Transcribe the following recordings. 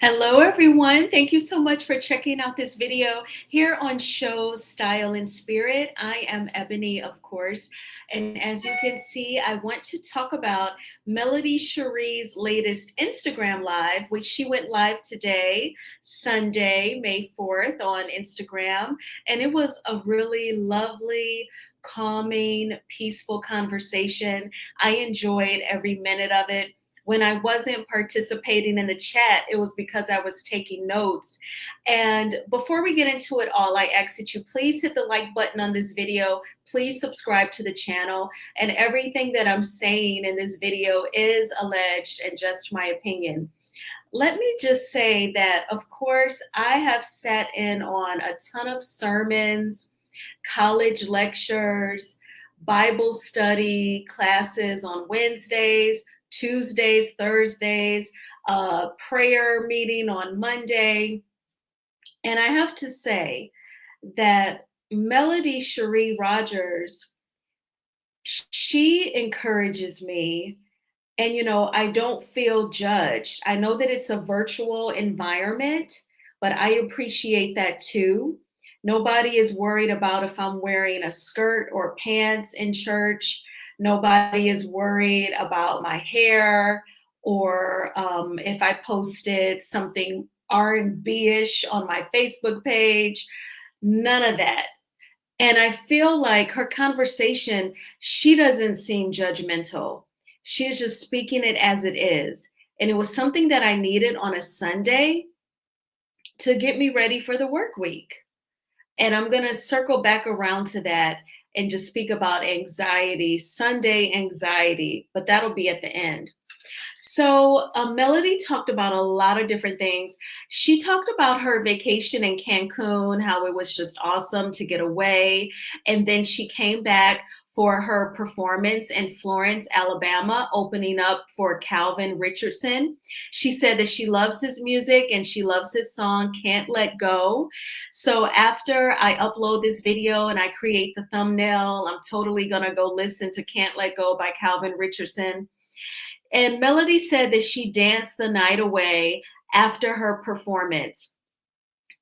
Hello, everyone. Thank you so much for checking out this video here on Show Style and Spirit. I am Ebony, of course. And as you can see, I want to talk about Melody Cherie's latest Instagram Live, which she went live today, Sunday, May 4th, on Instagram. And it was a really lovely, calming, peaceful conversation. I enjoyed every minute of it. When I wasn't participating in the chat, it was because I was taking notes. And before we get into it all, I ask that you please hit the like button on this video. Please subscribe to the channel. And everything that I'm saying in this video is alleged and just my opinion. Let me just say that, of course, I have sat in on a ton of sermons, college lectures, Bible study classes on Wednesdays, Tuesdays, Thursdays, prayer meeting on Monday. And I have to say that Melody Cherie Rogers, she encourages me. And, I don't feel judged. I know that it's a virtual environment, but I appreciate that too. Nobody is worried about if I'm wearing a skirt or pants in church. Nobody is worried about my hair or if I posted something R&B-ish on my Facebook page. None of that. And I feel like her conversation, she doesn't seem judgmental. She is just speaking it as it is. And it was something that I needed on a Sunday to get me ready for the work week. And I'm going to circle back around to that and just speak about anxiety, Sunday anxiety, but that'll be at the end. So, Melody talked about a lot of different things. She talked about her vacation in Cancun, how it was just awesome to get away. And then she came back for her performance in Florence, Alabama, opening up for Calvin Richardson. She said that she loves his music and she loves his song, Can't Let Go. So after I upload this video and I create the thumbnail, I'm totally going to go listen to Can't Let Go by Calvin Richardson. And Melody said that she danced the night away after her performance.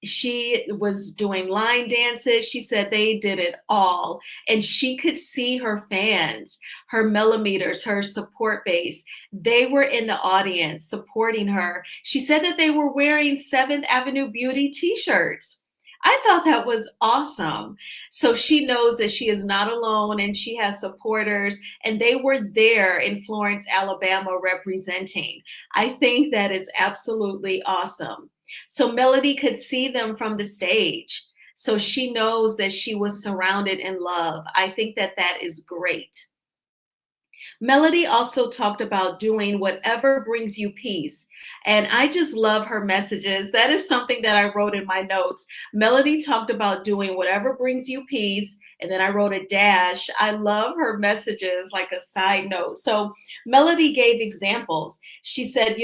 She was doing line dances. She said they did it all. And she could see her fans, her millimeters, her support base. They were in the audience supporting her. She said that they were wearing 7th Avenue Beauty t-shirts. I thought that was awesome. So she knows that she is not alone and she has supporters, and they were there in Florence, Alabama representing. I think that is absolutely awesome. So Melody could see them from the stage. So she knows that she was surrounded in love. I think that that is great. Melody also talked about doing whatever brings you peace. And I just love her messages. That is something that I wrote in my notes. Melody talked about doing whatever brings you peace. And then I wrote a dash. I love her messages, like a side note. So Melody gave examples. She said,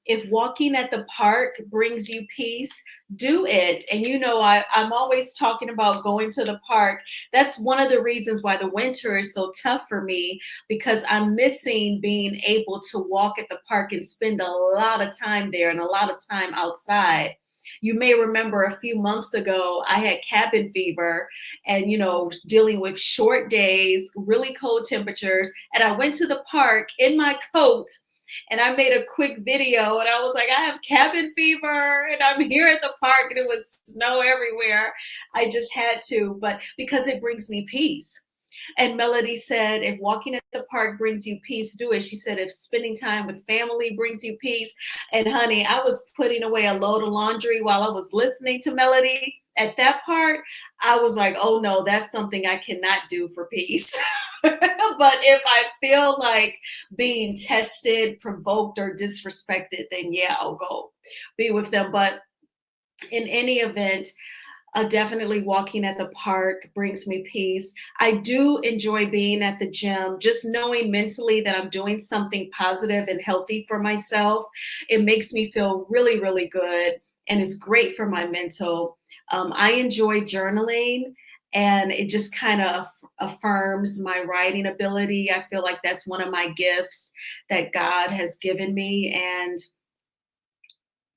if walking at the park brings you peace, do it. And I'm always talking about going to the park. That's one of the reasons why the winter is so tough for me, because I'm missing being able to walk at the park and spend a lot of time there and a lot of time outside. You may remember a few months ago, I had cabin fever and, dealing with short days, really cold temperatures. And I went to the park in my coat and I made a quick video and I was like, I have cabin fever and I'm here at the park and it was snow everywhere. I just had to, but because it brings me peace. And Melody said, if walking at the park brings you peace, do it. She said, if spending time with family brings you peace. And honey, I was putting away a load of laundry while I was listening to Melody. At that part, I was like, oh no, that's something I cannot do for peace. But if I feel like being tested, provoked, or disrespected, then yeah, I'll go be with them. But in any event, definitely walking at the park brings me peace. I do enjoy being at the gym, just knowing mentally that I'm doing something positive and healthy for myself. It makes me feel really, really good, and it's great for my mental. I enjoy journaling, and it just kind of affirms my writing ability. I feel like that's one of my gifts that God has given me. And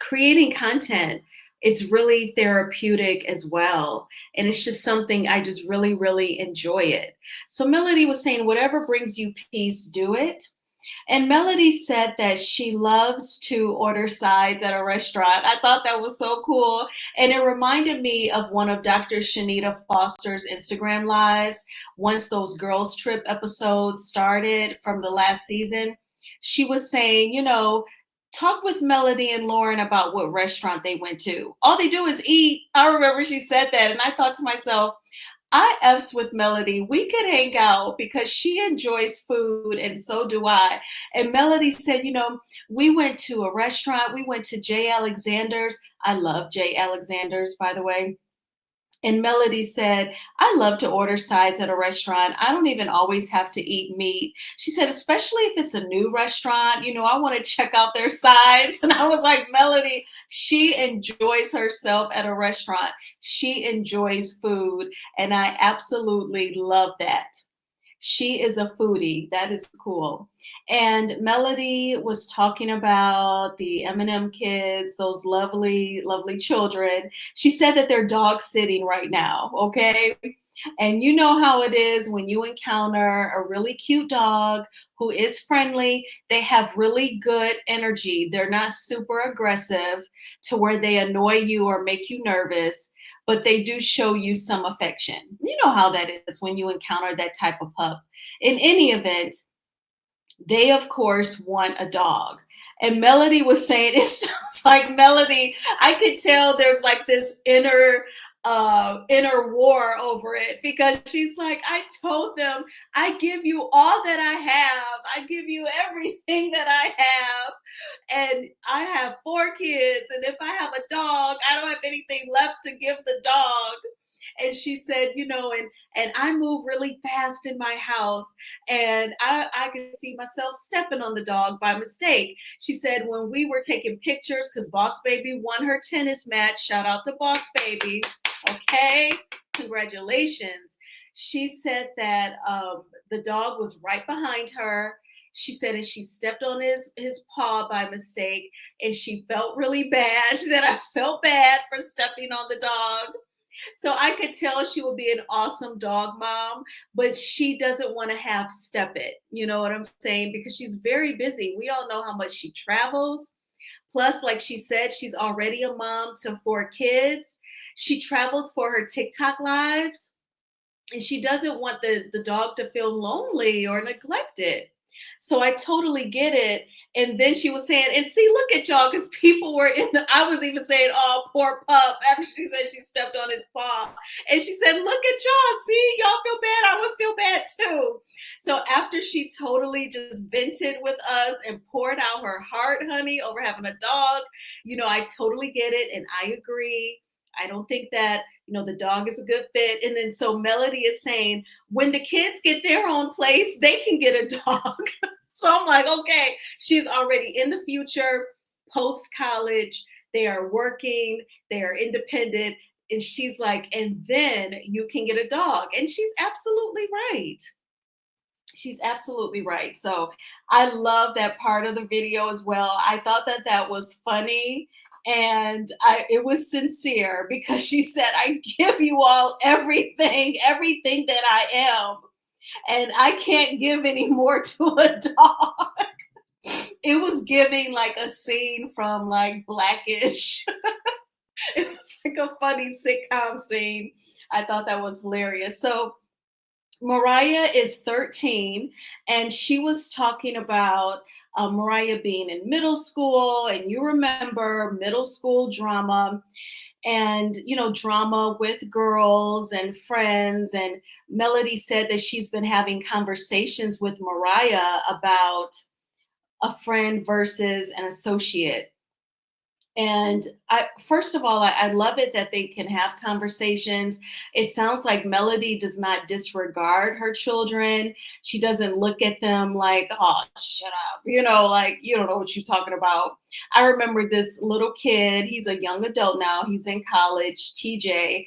creating content, it's really therapeutic as well. And it's just something I just really, really enjoy it. So Melody was saying, whatever brings you peace, do it. And Melody said that she loves to order sides at a restaurant. I thought that was so cool. And it reminded me of one of Dr. Shanita Foster's Instagram lives. Once those girls' trip episodes started from the last season, she was saying, talk with Melody and Lauren about what restaurant they went to. All they do is eat. I remember she said that. And I thought to myself, I F's with Melody. We could hang out because she enjoys food and so do I. And Melody said, we went to a restaurant. We went to J. Alexander's. I love J. Alexander's, by the way. And Melody said, I love to order sides at a restaurant. I don't even always have to eat meat. She said, especially if it's a new restaurant, I want to check out their sides. And I was like, Melody, she enjoys herself at a restaurant. She enjoys food. And I absolutely love that. She is a foodie. That is cool. And Melody was talking about the M&M kids, those lovely, lovely children. She said that they're dog sitting right now, okay? And you know how it is when you encounter a really cute dog who is friendly, they have really good energy. They're not super aggressive to where they annoy you or make you nervous, but they do show you some affection. You know how that is when you encounter that type of pup. In any event, they of course want a dog. And Melody was saying, it sounds like Melody, I could tell there's like this inner war over it, because she's like, I told them, I give you all that I have. I give you everything that I have. And I have 4 kids. And if I have a dog, I don't have anything left to give the dog. And she said, and I move really fast in my house, and I could see myself stepping on the dog by mistake. She said, when we were taking pictures, because Boss Baby won her tennis match, shout out to Boss Baby, okay, congratulations. She said that the dog was right behind her. She said, and she stepped on his paw by mistake, and she felt really bad. She said, I felt bad for stepping on the dog. So I could tell she would be an awesome dog mom, but she doesn't want to half step it. You know what I'm saying? Because she's very busy. We all know how much she travels. Plus, like she said, she's already a mom to 4 kids. She travels for her TikTok lives, and she doesn't want the dog to feel lonely or neglected. So I totally get it. And then she was saying, and see, look at y'all, because people were I was even saying, oh, poor pup, after she said she stepped on his paw. And she said, look at y'all, see, y'all feel bad, I would feel bad too. So after she totally just vented with us and poured out her heart, honey, over having a dog, I totally get it. And I agree. I don't think that, the dog is a good fit. And then so Melody is saying, when the kids get their own place, they can get a dog. So I'm like, okay, she's already in the future, post college. They are working, they are independent. And she's like, and then you can get a dog. And she's absolutely right. She's absolutely right. So I love that part of the video as well. I thought that that was funny, and it was sincere, because she said, I give you all everything that I am, and I can't give any more to a dog. It was giving like a scene from like Blackish. It was like a funny sitcom scene. I thought that was hilarious. So Mariah is 13, and she was talking about Mariah being in middle school. And you remember middle school drama, and drama with girls and friends. And Melody said that she's been having conversations with Mariah about a friend versus an associate. And first of all, I love it that they can have conversations. It sounds like Melody does not disregard her children. She doesn't look at them like, oh, shut up, like, you don't know what you're talking about. I remember this little kid, he's a young adult now, he's in college, TJ.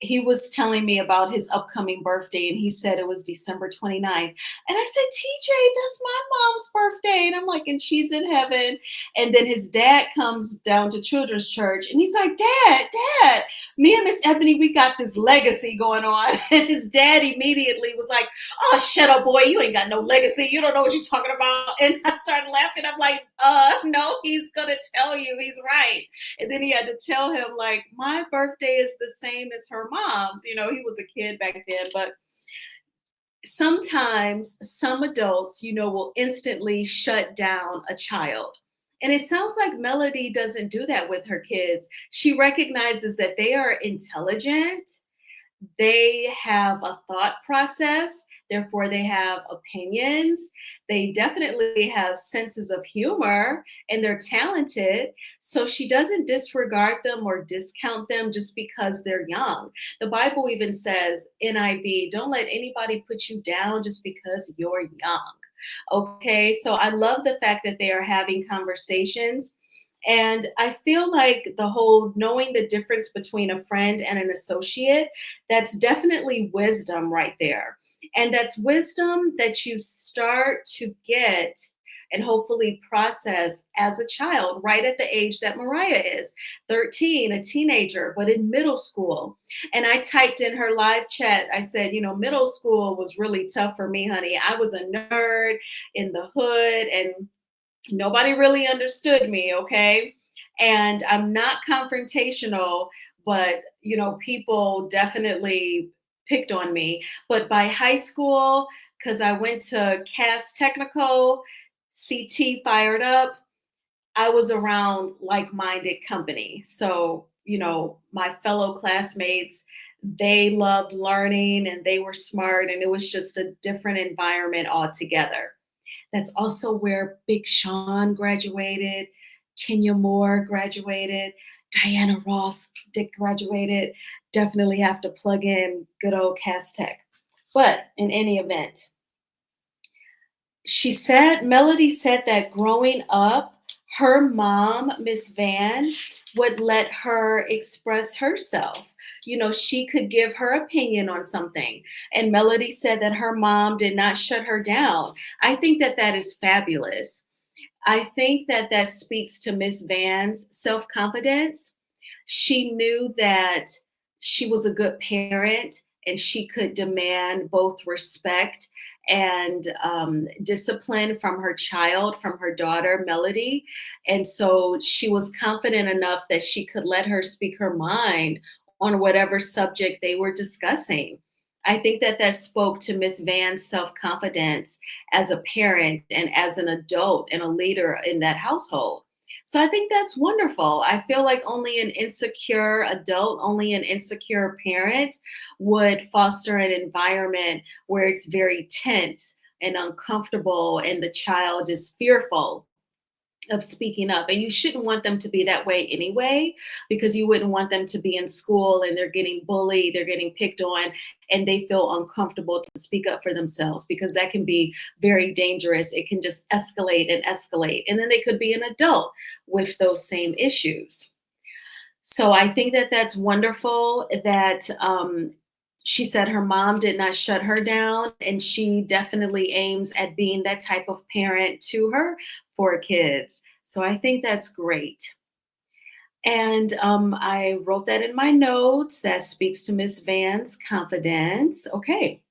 he was telling me about his upcoming birthday, and he said it was December 29th. And I said, TJ, that's my mom's birthday. And I'm like, and she's in heaven. And then his dad comes down to children's church and he's like, Dad, me and Miss Ebony, we got this legacy going on. And his dad immediately was like, oh, shut up, boy. You ain't got no legacy. You don't know what you're talking about. And I started laughing. I'm like, no, he's going to tell you he's right. And then he had to tell him, like, my birthday is the same as her mom's. You know, he was a kid back then. But sometimes some adults, will instantly shut down a child. And it sounds like Melody doesn't do that with her kids. She recognizes that they are intelligent, they have a thought process, therefore they have opinions, they definitely have senses of humor, and they're talented. So she doesn't disregard them or discount them just because they're young. The Bible even says, NIV, don't let anybody put you down just because you're young. Okay, so I love the fact that they are having conversations. And I feel like the whole knowing the difference between a friend and an associate, that's definitely wisdom right there. And that's wisdom that you start to get and hopefully process as a child, right at the age that Mariah is 13, a teenager, but in middle school. And I typed in her live chat, I said, middle school was really tough for me, honey. I was a nerd in the hood, and nobody really understood me, okay? And I'm not confrontational, but people definitely picked on me. But by high school, because I went to Cass Technical, CT fired up, I was around like-minded company. So, my fellow classmates, they loved learning and they were smart, and it was just a different environment altogether. That's also where Big Sean graduated, Kenya Moore graduated, Diana Ross graduated. Definitely have to plug in good old Cass Tech. But in any event, Melody said that growing up, her mom, Miss Van, would let her express herself. She could give her opinion on something. And Melody said that her mom did not shut her down. I think that that is fabulous. I think that that speaks to Miss Van's self confidence. She knew that she was a good parent and she could demand both respect and discipline from her child, from her daughter, Melody. And so she was confident enough that she could let her speak her mind on whatever subject they were discussing. I think that that spoke to Miss Van's self confidence as a parent and as an adult and a leader in that household. So I think that's wonderful. I feel like only an insecure adult, only an insecure parent would foster an environment where it's very tense and uncomfortable and the child is fearful of speaking up. And you shouldn't want them to be that way anyway, because you wouldn't want them to be in school and they're getting bullied, they're getting picked on, and they feel uncomfortable to speak up for themselves, because that can be very dangerous. It can just escalate and escalate. And then they could be an adult with those same issues. So I think that that's wonderful that she said her mom did not shut her down, and she definitely aims at being that type of parent to her four kids. So I think that's great. And I wrote that in my notes. That speaks to Miss Van's confidence. Okay.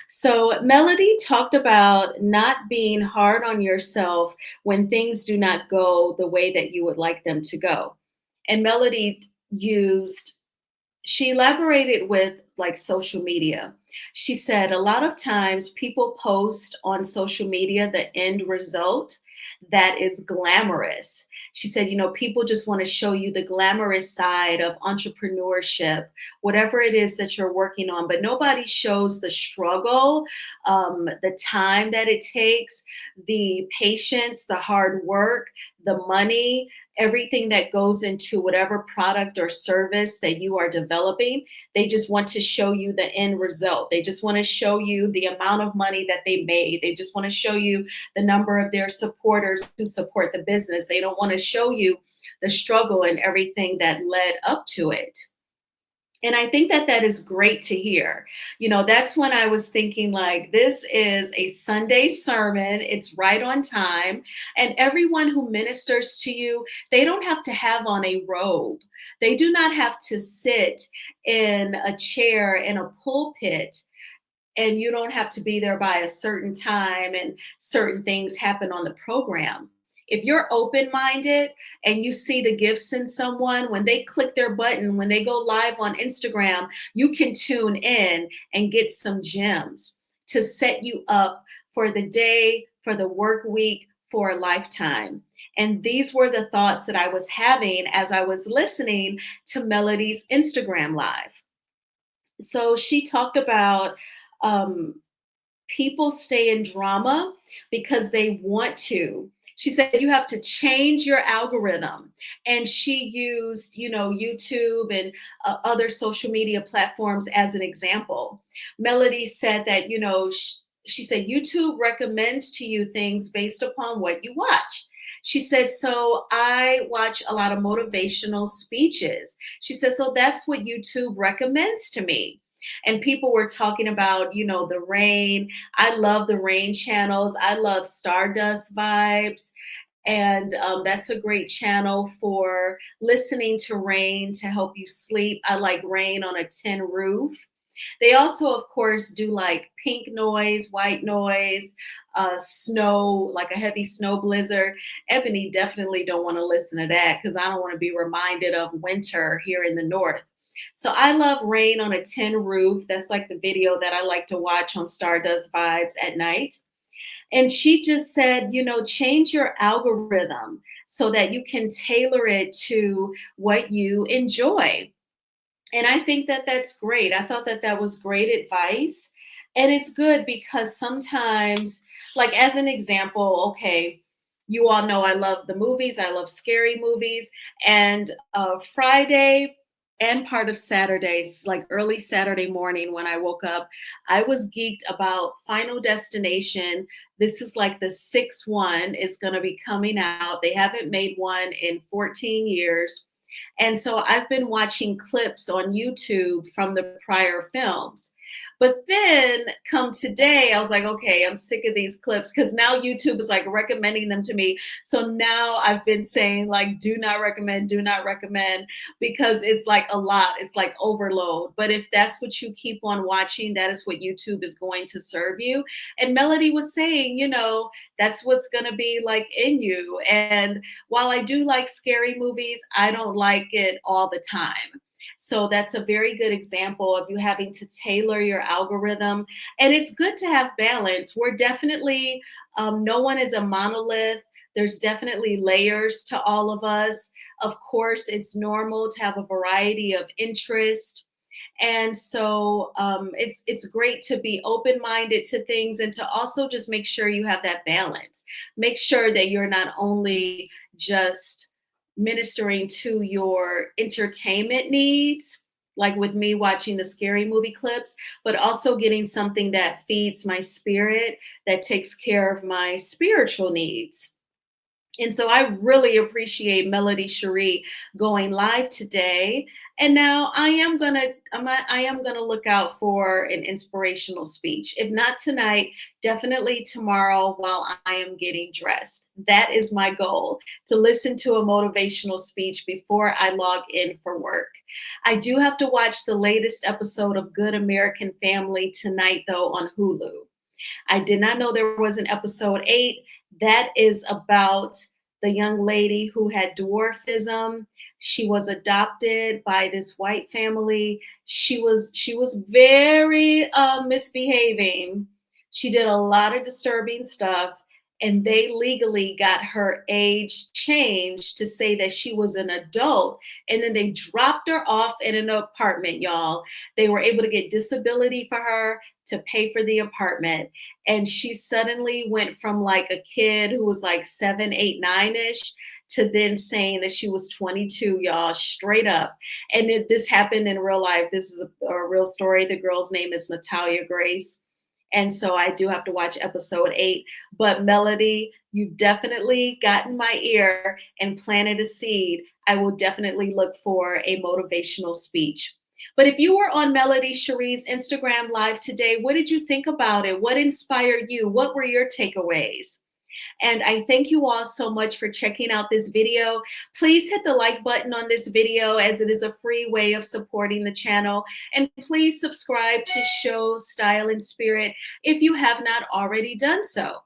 So Melody talked about not being hard on yourself when things do not go the way that you would like them to go. And Melody used she elaborated with like social media. She said a lot of times people post on social media the end result that is glamorous. She said, people just want to show you the glamorous side of entrepreneurship, whatever it is that you're working on, but nobody shows the struggle, the time that it takes, the patience, the hard work, the money, everything that goes into whatever product or service that you are developing. They just want to show you the end result. They just want to show you the amount of money that they made. They just want to show you the number of their supporters who support the business. They don't want to show you the struggle and everything that led up to it. And I think that that is great to hear. That's when I was thinking, like, this is a Sunday sermon. It's right on time. And everyone who ministers to you, they don't have to have on a robe. They do not have to sit in a chair in a pulpit, and you don't have to be there by a certain time and certain things happen on the program. If you're open minded and you see the gifts in someone, when they click their button, when they go live on Instagram, you can tune in and get some gems to set you up for the day, for the work week, for a lifetime. And these were the thoughts that I was having as I was listening to Melody's Instagram live. So she talked about um, people stay in drama because they want to. She said you have to change your algorithm. And she used, YouTube and other social media platforms as an example. Melody said that, she said YouTube recommends to you things based upon what you watch. She said, so I watch a lot of motivational speeches. She said, so that's what YouTube recommends to me. And people were talking about, the rain. I love the rain channels. I love Stardust Vibes. And that's a great channel for listening to rain to help you sleep. I like Rain on a Tin Roof. They also, of course, do like pink noise, white noise, snow, like a heavy snow blizzard. Ebony definitely don't want to listen to that because I don't want to be reminded of winter here in the north. So I love Rain on a Tin Roof. That's like the video that I like to watch on Stardust Vibes at night. And she just said, change your algorithm so that you can tailor it to what you enjoy. And I think that that's great. I thought that that was great advice. And it's good because sometimes, like as an example, okay, you all know I love the movies, I love scary movies. And Friday and part of Saturdays, like early Saturday morning when I woke up, I was geeked about Final Destination. This is like the sixth one is going to be coming out. They haven't made one in 14 years. And so I've been watching clips on YouTube from the prior films. But then come today, I was like, okay, I'm sick of these clips because now YouTube is like recommending them to me. So now I've been saying like, do not recommend, because it's like a lot. It's like overload. But if that's what you keep on watching, that is what YouTube is going to serve you. And Melody was saying, that's what's going to be like in you. And while I do like scary movies, I don't like it all the time. So that's a very good example of you having to tailor your algorithm. And it's good to have balance. We're definitely, no one is a monolith. There's definitely layers to all of us. Of course, it's normal to have a variety of interests. And so it's great to be open minded to things and to also just make sure you have that balance. Make sure that you're not only just ministering to your entertainment needs, like with me watching the scary movie clips, but also getting something that feeds my spirit, that takes care of my spiritual needs. And so I really appreciate Melody Cherie going live today. And now I am gonna look out for an inspirational speech. If not tonight, definitely tomorrow while I am getting dressed. That is my goal, to listen to a motivational speech before I log in for work. I do have to watch the latest episode of Good American Family tonight, though, on Hulu. I did not know there was an episode 8. That is about the young lady who had dwarfism. She was adopted by this white family. She was very misbehaving. She did a lot of disturbing stuff, and they legally got her age changed to say that she was an adult. And then they dropped her off in an apartment, y'all. They were able to get disability for her to pay for the apartment. And she suddenly went from like a kid who was like 7, 8, 9-ish to then saying that she was 22, y'all, straight up. And this happened in real life. This is a real story. The girl's name is Natalia Grace. And so I do have to watch episode 8. But Melody, you've definitely gotten my ear and planted a seed. I will definitely look for a motivational speech. But if you were on Melody Cherie's Instagram Live today, what did you think about it? What inspired you? What were your takeaways? And I thank you all so much for checking out this video. Please hit the like button on this video as it is a free way of supporting the channel. And please subscribe to Show Style and Spirit if you have not already done so.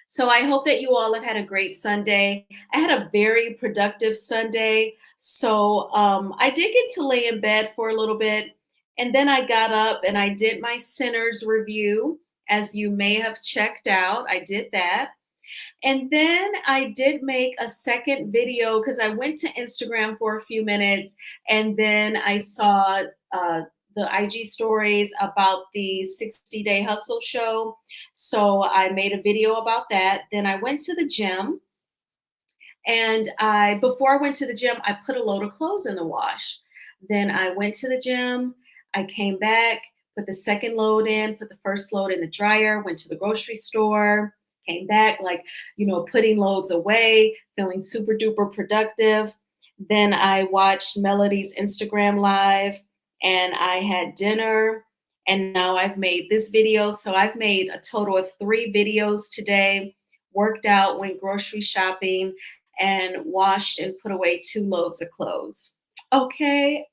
So I hope that you all have had a great Sunday. I had a very productive Sunday. So I did get to lay in bed for a little bit. And then I got up and I did my sinners review. As you may have checked out, I did that. And then I did make a second video because I went to Instagram for a few minutes and then I saw the IG stories about the 60-day hustle show. So I made a video about that. Then I went to the gym and before I went to the gym, I put a load of clothes in the wash. Then I went to the gym, I came back, put the second load in, put the first load in the dryer, went to the grocery store, came back, like, putting loads away, feeling super duper productive. Then I watched Melody's Instagram Live and I had dinner. And now I've made this video. So I've made a total of 3 videos today, worked out, went grocery shopping, and washed and put away 2 loads of clothes. Okay.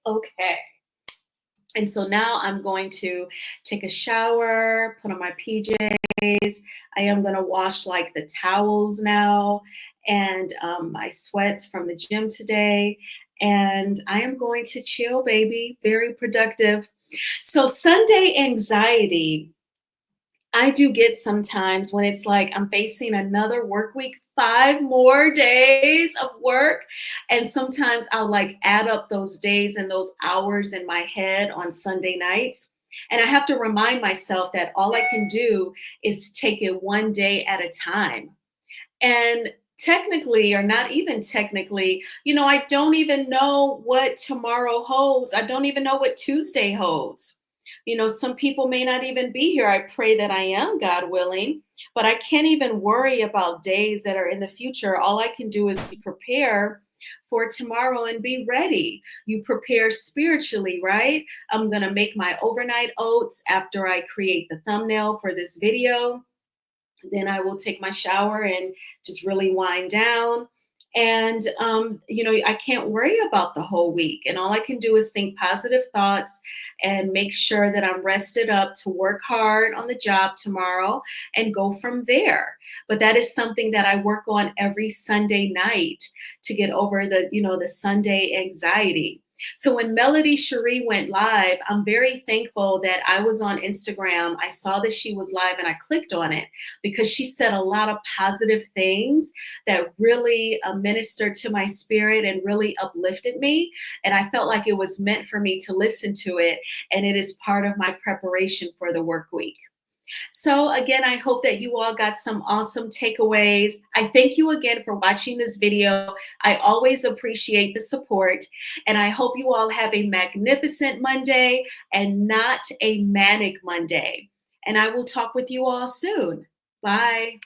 And so now I'm going to take a shower, put on my PJs. I am going to wash like the towels now and my sweats from the gym today. And I am going to chill, baby. Very productive. So Sunday anxiety, I do get sometimes when it's like I'm facing another work week, 5 more days of work. And sometimes I'll like add up those days and those hours in my head on Sunday nights. And I have to remind myself that all I can do is take it one day at a time. And technically, or not even technically, I don't even know what tomorrow holds. I don't even know what Tuesday holds. Some people may not even be here. I pray that I am, God willing, but I can't even worry about days that are in the future. All I can do is prepare for tomorrow and be ready. You prepare spiritually, right? I'm going to make my overnight oats after I create the thumbnail for this video. Then I will take my shower and just really wind down. And, I can't worry about the whole week. And all I can do is think positive thoughts and make sure that I'm rested up to work hard on the job tomorrow and go from there. But that is something that I work on every Sunday night to get over the Sunday anxiety. So when Melody Cherie went live, I'm very thankful that I was on Instagram. I saw that she was live and I clicked on it because she said a lot of positive things that really ministered to my spirit and really uplifted me. And I felt like it was meant for me to listen to it. And it is part of my preparation for the work week. So again, I hope that you all got some awesome takeaways. I thank you again for watching this video. I always appreciate the support, and I hope you all have a magnificent Monday and not a manic Monday. And I will talk with you all soon. Bye.